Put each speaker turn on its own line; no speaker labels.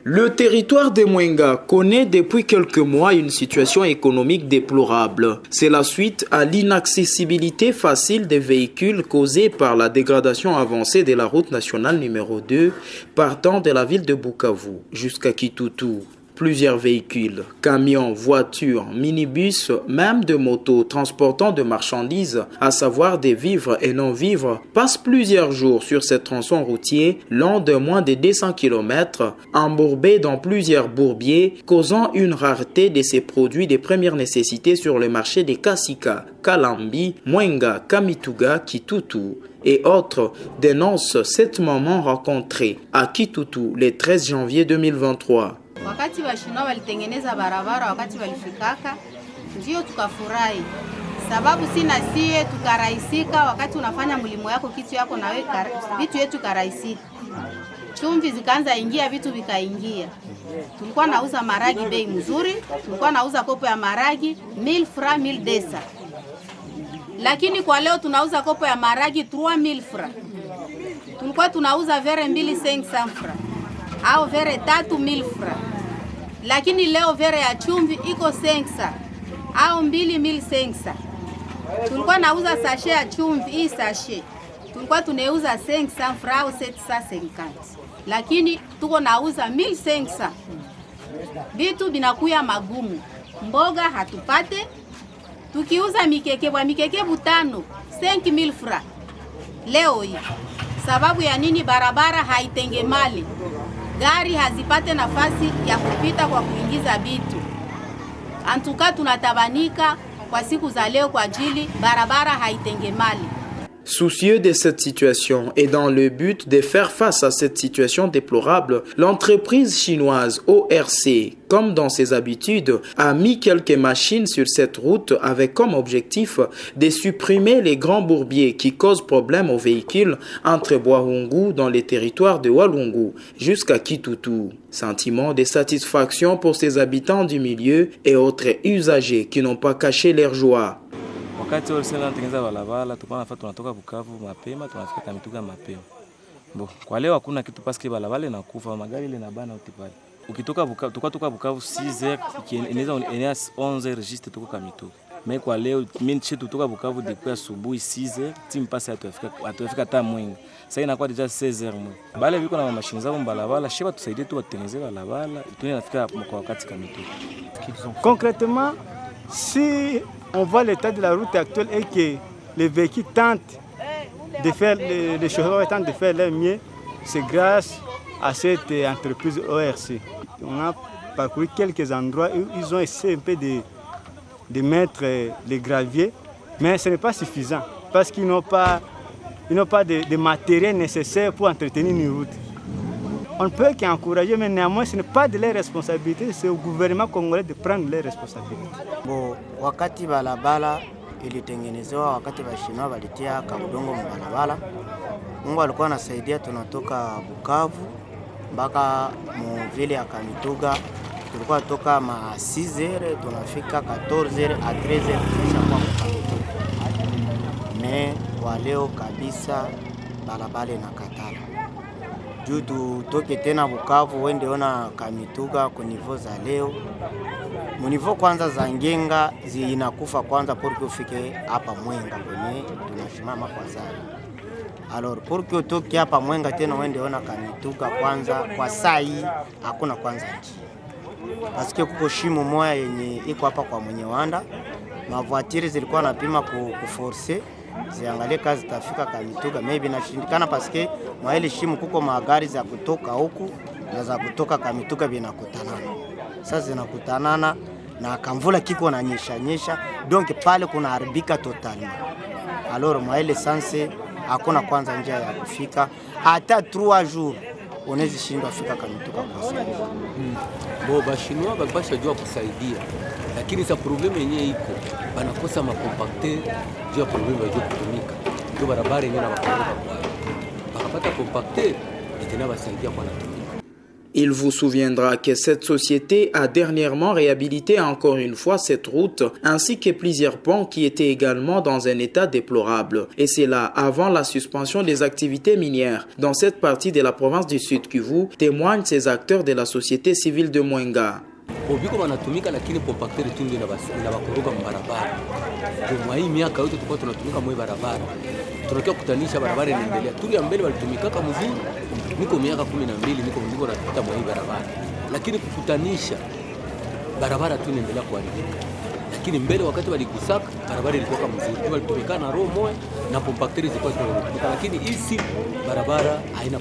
Le territoire de Mwenga connaît depuis quelques mois une situation économique déplorable. C'est la suite à l'inaccessibilité facile des véhicules causée par la dégradation avancée de la route nationale numéro 2 partant de la ville de Bukavu jusqu'à Kitutu. Plusieurs véhicules, camions, voitures, minibus, même de motos transportant de marchandises, à savoir des vivres et non-vivres, passent plusieurs jours sur ce tronçon routier long de moins de 200 km, embourbés dans plusieurs bourbiers, causant une rareté de ces produits de première nécessité sur le marché des Kasika, Kalambi, Mwenga, Kamituga, Kitutu et autres, dénoncent cette maman rencontrée à Kitutu le 13 janvier 2023.
Wakati washino walitengeneza barabara, wakati walifikaka, ndio tukafurahi. Sababu sina sie tukarahisika, wakati unafanya mlimo yako kitu yako na wewe vitu yetu karahisika. Chumvi zikaanza ingia, vitu vikaingia. Tulikuwa nauza maragi bei mzuri, tulikuwa nauza kopo ya maragi 1000 francs 1000 desa. Lakini kwa leo tunauza kopo ya maragi 3000 francs. Tulikuwa tunauza vere 2500 francs au vere 3000 francs. Lakini leo vere ya chumvi iko 500 au 2500. Tulikuwa nauza sachet ya chumvi, hii sachet tulikuwa tunauza 500 francs au 750. Lakini tuko nauza 1500. Vitu binakuya magumu. Mboga hatupate. Tukiuza mikeke butano 5000 francs. Leo hii sababu ya nini? Barabara haitengemali. Gari hazipate nafasi ya kupita kwa kuingiza bitu. Antuka tunatabanika kwa siku za leo kwa ajili barabara haitengemali.
Soucieux de cette situation et dans le but de faire face à cette situation déplorable, l'entreprise chinoise ORC, comme dans ses habitudes, a mis quelques machines sur cette route avec comme objectif de supprimer les grands bourbiers qui causent problème aux véhicules entre Boahungu dans les territoires de Walungu jusqu'à Kitutu. Sentiment de satisfaction pour ses habitants du milieu et autres usagers qui n'ont pas caché leur joie.
Wakati walisema tengeneza balabala, tunatoka Bukavu mapema, tunafika Kamituga mapema. Kwa leo hakuna kitu paske balabala inakufa, magari ile nabana utipale. Ukitoka Bukavu, tukatoka Bukavu 6h, inaweza 11h registre tuko Kamituga. Mais kwa leo mimi tutoka Bukavu depuis asubuhi 6h, timu pasi atufika hata Mwenga. Sasa inakuwa deja 16h mwe. Bale biko na mashine zao balabala, sheba tusaidie tu watengeneze balabala, tunafika kwa wakati Kamituga.
Concrètement, si on voit l'état de la route actuelle et que les véhicules tentent de faire, les chauffeurs tentent de faire leur mieux, c'est grâce à cette entreprise ORC. On a parcouru quelques endroits où ils ont essayé un peu de mettre les graviers, mais ce n'est pas suffisant parce qu'ils n'ont pas de matériel nécessaire pour entretenir une route. On ne peut qu'encourager, mais néanmoins, ce n'est pas de leur responsabilité, c'est au gouvernement congolais de prendre leurs responsabilités.
Wakati balabala ilitengenezewa, wakati Washinoa walitia kabudongo mbalabala, Mungu alikuwa anasaidia, tunatoka Bukavu mpaka mvile ya Kamituga, tulikuwa toka ma 6h tunafika 14h à 13h kisha kwa Kamituga. Mais kwa leo kabisa balabala inakatala. Juu tutoke tena Bukavu wende ona Kamituga kwa niveau za leo. Munivo kwanza za Ngenga zinakufa kwanza porque ufike hapa Mwenga kwenye tunashimama kwa zari. Alors porque utoke hapa Mwenga tena wende ona Kamituga kwanza kwa saa hii hakuna kwanza njia. Paske kuko shimo moya yenye iko hapa kwa mwenye wanda. Mavoitiri zilikuwa napima kuforce ziangalie kazi zitafika Kamituga, maybe nashindikana paske mwa ile shimo kuko magari za kutoka huku na za kutoka Kamituga binakutanana. Sasa zinakutanana na kamvula kiko na nyesha donc pale kuna haribika totalement. Alors mwa ile sanse hakuna kwanza njia ya kufika hata 3 jours unaweza shindwa fika Kamituga kwa sasa.
Bashinwa bakasha jua kusaidia, lakini sa probleme yenyewe iko banakosa makompakter juu ya probleme ya kutumika ndio barabara yenyewe na bakapata kompakter itena basaidia kwa natumika.
Il vous souviendra que cette société a dernièrement réhabilité encore une fois cette route ainsi que plusieurs ponts qui étaient également dans un état déplorable. Et c'est là avant la suspension des activités minières dans cette partie de la province du Sud Kivu, témoignent ces acteurs de la société civile de Mwenga.
Biko wanatumika lakini compacteur tu ndio inabakoroga barabara. Kwa hii miaka yote tulikuwa tunatumika mwe barabara. Tunakia kutanisha barabara inaendelea. Tuli mbele walitumika kama mzuri. Niko miaka 12 niko napita mwe barabara. Lakini kukutanisha barabara tu inaendelea kuharibika. Lakini mbele wakati walikusaka barabara ilikuwa kama mzuri. Walitumika na roho moja na compacteur zilikuwa zinatumika, lakini hizi barabara haina